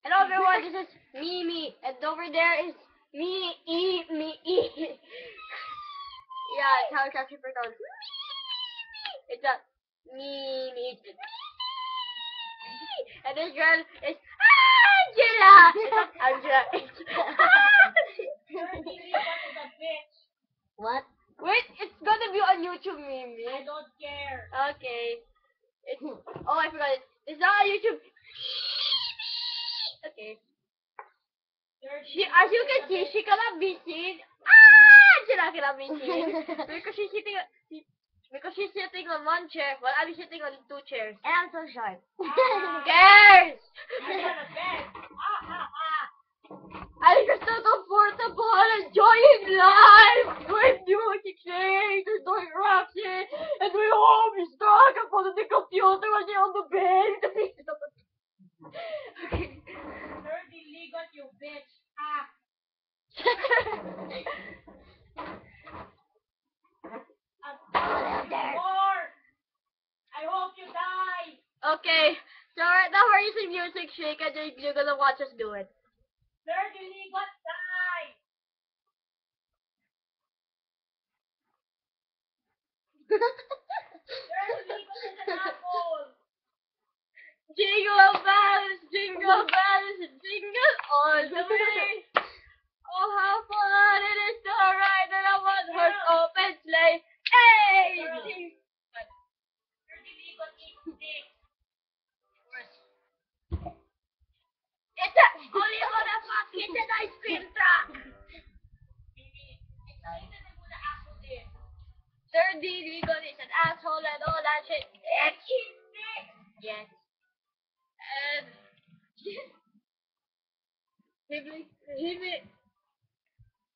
Hello everyone, this is Mimi, and over there is me. Yeah, it's how it's actually pronounced. It's a Mimi. And this girl is Angela. It's not Angela. What? Wait, it's gonna be on YouTube, Mimi. I don't care. Okay. It's, oh, I forgot it. It's not on YouTube. Okay. As you can see, she cannot be seen. Angela cannot be seen because she's sitting. Because she's sitting on one chair while I'm sitting on two chairs. And I'm so short. Who cares? I'm gonna bed. I'm just so comfortable enjoying life with music shakes and doing Roxy and my home is stuck in front of the computer while you're on the bed. Okay. Dirty ligot, you bitch. Ah. More. I hope you die. Okay, so right now we're using music shake and you're gonna watch us do it. Dirty ligot, die. Dirty ligot is an apple. Jingle bells, jingle all the way. Oh, how fun it is to ride in a one-horse open sleigh. Hey! Dirty ligot eats dick. It's a only motherfucker. It's an ice cream truck. Dirty Ligot is an asshole and all that shit. Yes. And he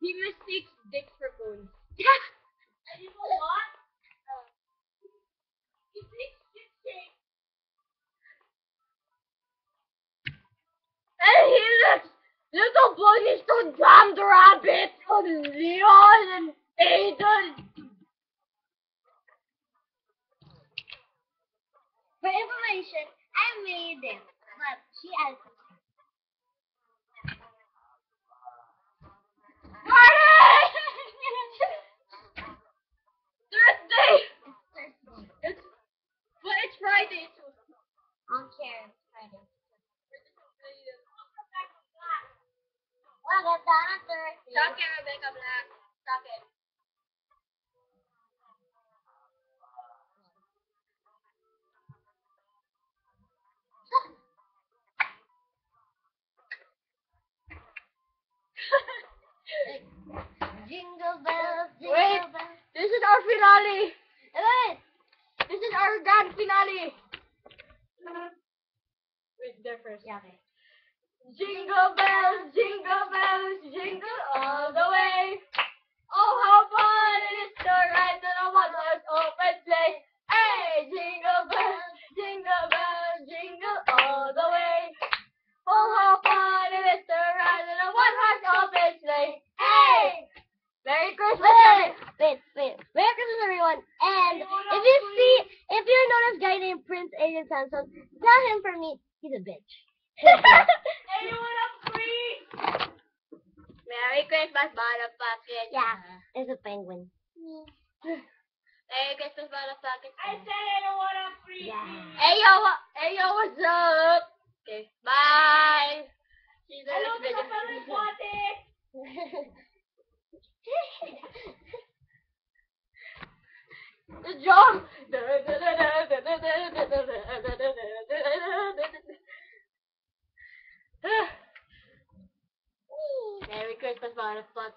mistakes dicks for bones. And you know what? He thinks it's dick. And he looks little bunnies to damned rabbit on Leon and Aiden. For information, I made it, but she has. Thursday! It's Friday. I don't care. It's Friday. Welcome to Thursday. Suck it, Rebecca Black. Suck it. Jingle bells, jingle Wait, bells. this is our finale. Wait. This is our grand finale. Wait, there first. Yeah, okay. Jingle bells, jingle all the way. Oh, how fun it is to ride in a one-horse open sleigh. Hey, jingle all the way. Oh, how fun it is to ride in a one-horse open sleigh. Hey! Merry Christmas, Wait. Merry Christmas, everyone. And if you know this guy named Prince Aiden Samson, tell him for me, he's a bitch. And you wanna free? Merry Christmas, motherfucker. Yeah, there's a penguin. Merry Christmas, motherfucker. I said I don't wanna free. Yeah. Hey yo, what's up? Okay, bye. See you Hello, next mga pamagwate. The joke. Merry Christmas, motherfucker.